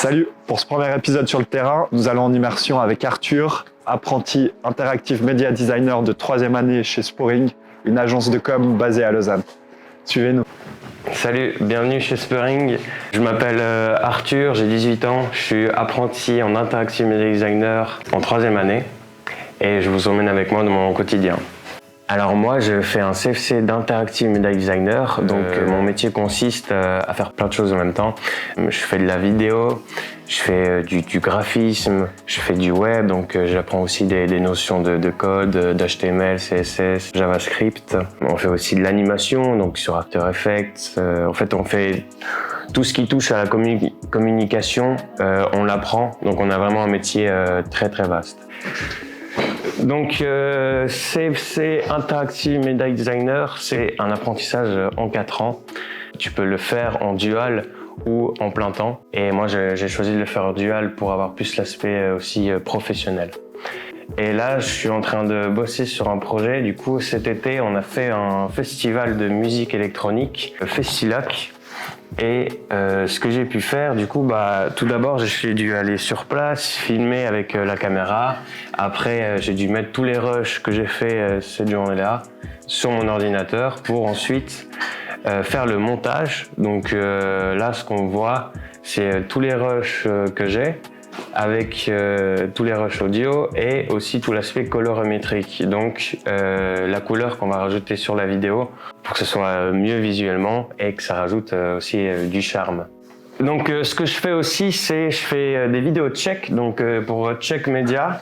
Salut, pour ce premier épisode sur le terrain, nous allons en immersion avec Arthur, apprenti interactive media designer de 3e année chez Sporing, une agence de com basée à Lausanne. Suivez-nous. Salut, bienvenue chez Sporing. Je m'appelle Arthur, j'ai 18 ans, je suis apprenti en interactive media designer en 3e année et je vous emmène avec moi dans mon quotidien. Alors moi, je fais un CFC d'interactive media designer, donc mon métier consiste à faire plein de choses en même temps. Je fais de la vidéo, je fais du graphisme, je fais du web, donc j'apprends aussi des notions de code, d'HTML, CSS, JavaScript. On fait aussi de l'animation, donc sur After Effects. En fait, on fait tout ce qui touche à la communication, on l'apprend, donc on a vraiment un métier très très vaste. Donc CFC Interactive Media Designer, c'est un apprentissage en 4 ans. Tu peux le faire en dual ou en plein temps. Et moi, j'ai choisi de le faire en dual pour avoir plus l'aspect aussi professionnel. Et là, je suis en train de bosser sur un projet. Du coup, cet été, on a fait un festival de musique électronique, le Festilac. Et ce que j'ai pu faire, du coup, tout d'abord, j'ai dû aller sur place, filmer avec la caméra. Après, j'ai dû mettre tous les rushs que j'ai fait cette journée-là sur mon ordinateur pour ensuite faire le montage. Donc là, ce qu'on voit, c'est tous les rushs que j'ai avec tous les rushs audio et aussi tout l'aspect colorimétrique. Donc la couleur qu'on va rajouter sur la vidéo pour que ce soit mieux visuellement et que ça rajoute aussi du charme. Donc ce que je fais aussi, c'est je fais des vidéos check, donc pour Check Media.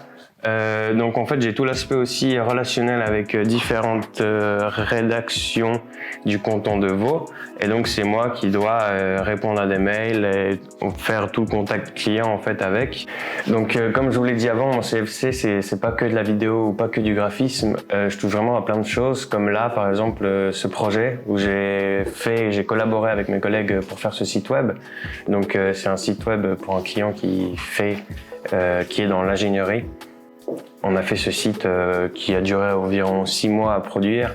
Donc en fait j'ai tout l'aspect aussi relationnel avec différentes rédactions du canton de Vaud et donc c'est moi qui dois répondre à des mails et faire tout le contact client en fait avec. Donc comme je vous l'ai dit avant, mon CFC c'est pas que de la vidéo ou pas que du graphisme, je touche vraiment à plein de choses comme là par exemple ce projet où j'ai collaboré avec mes collègues pour faire ce site web. Donc c'est un site web pour un client qui est dans l'ingénierie. On a fait ce site qui a duré environ 6 mois à produire.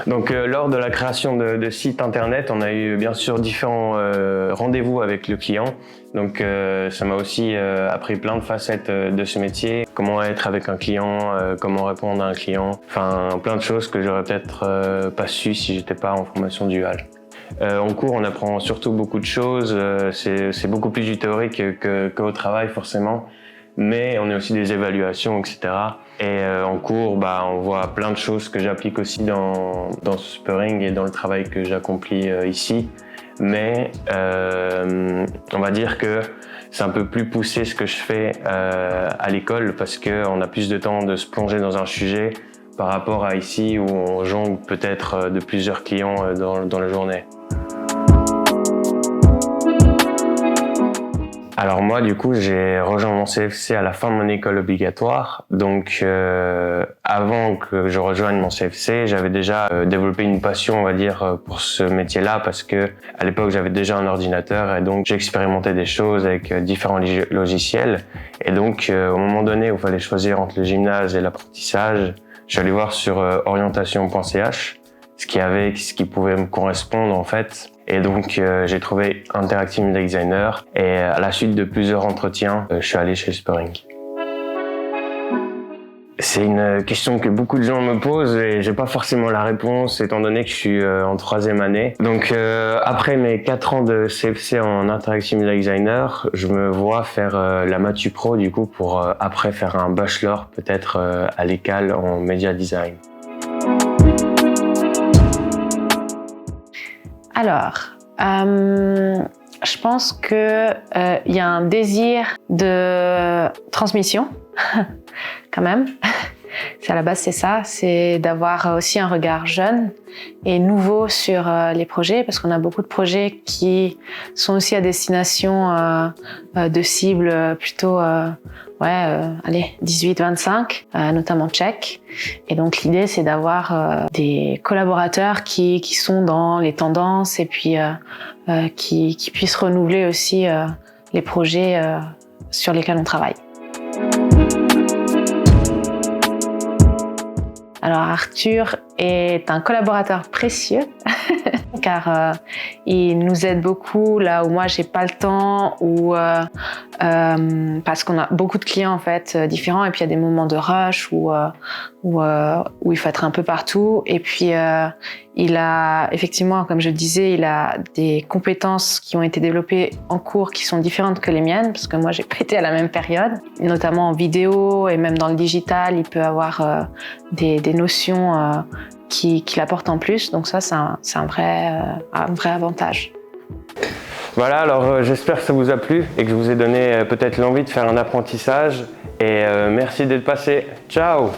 Donc lors de la création de sites internet, on a eu bien sûr différents rendez-vous avec le client. Donc ça m'a aussi appris plein de facettes de ce métier. Comment être avec un client, comment répondre à un client. Enfin plein de choses que j'aurais peut-être pas su si j'étais pas en formation duale. En cours, on apprend surtout beaucoup de choses. C'est beaucoup plus du théorique qu'au travail forcément. Mais on a aussi des évaluations, etc. Et en cours, on voit plein de choses que j'applique aussi dans ce Sporing et dans le travail que j'accomplis ici. Mais on va dire que c'est un peu plus poussé ce que je fais à l'école parce qu'on a plus de temps de se plonger dans un sujet par rapport à ici où on jongle peut-être de plusieurs clients dans la journée. Alors moi, du coup, j'ai rejoint mon CFC à la fin de mon école obligatoire. Donc, avant que je rejoigne mon CFC, j'avais déjà développé une passion, on va dire, pour ce métier-là parce que à l'époque, j'avais déjà un ordinateur et donc j'expérimentais des choses avec différents logiciels. Et donc, au moment donné où il fallait choisir entre le gymnase et l'apprentissage, je suis allé voir sur orientation.ch ce qui pouvait me correspondre en fait. Et donc j'ai trouvé Interactive Media Designer et à la suite de plusieurs entretiens, je suis allé chez Sporing. C'est une question que beaucoup de gens me posent et j'ai pas forcément la réponse étant donné que je suis en 3e année. Donc après mes 4 ans de CFC en Interactive Media Designer, je me vois faire la Matu Pro du coup pour après faire un bachelor peut-être à l'ECAL en Media Design. Alors, je pense que y a un désir de transmission, quand même. À la base, c'est ça, c'est d'avoir aussi un regard jeune et nouveau sur les projets, parce qu'on a beaucoup de projets qui sont aussi à destination de cibles plutôt 18-25, notamment tchèques. Et donc l'idée, c'est d'avoir des collaborateurs qui sont dans les tendances et puis qui puissent renouveler aussi les projets sur lesquels on travaille. Alors Arthur est un collaborateur précieux car il nous aide beaucoup là où moi j'ai pas le temps ou parce qu'on a beaucoup de clients en fait différents et puis il y a des moments de rush où il faut être un peu partout et puis il a effectivement, comme je disais, il a des compétences qui ont été développées en cours qui sont différentes que les miennes parce que moi j'ai pas été à la même période, notamment en vidéo et même dans le digital, il peut avoir des notions qui l'apportent en plus, donc ça c'est un vrai avantage. Voilà, alors j'espère que ça vous a plu et que je vous ai donné peut-être l'envie de faire un apprentissage et merci d'être passé. Ciao!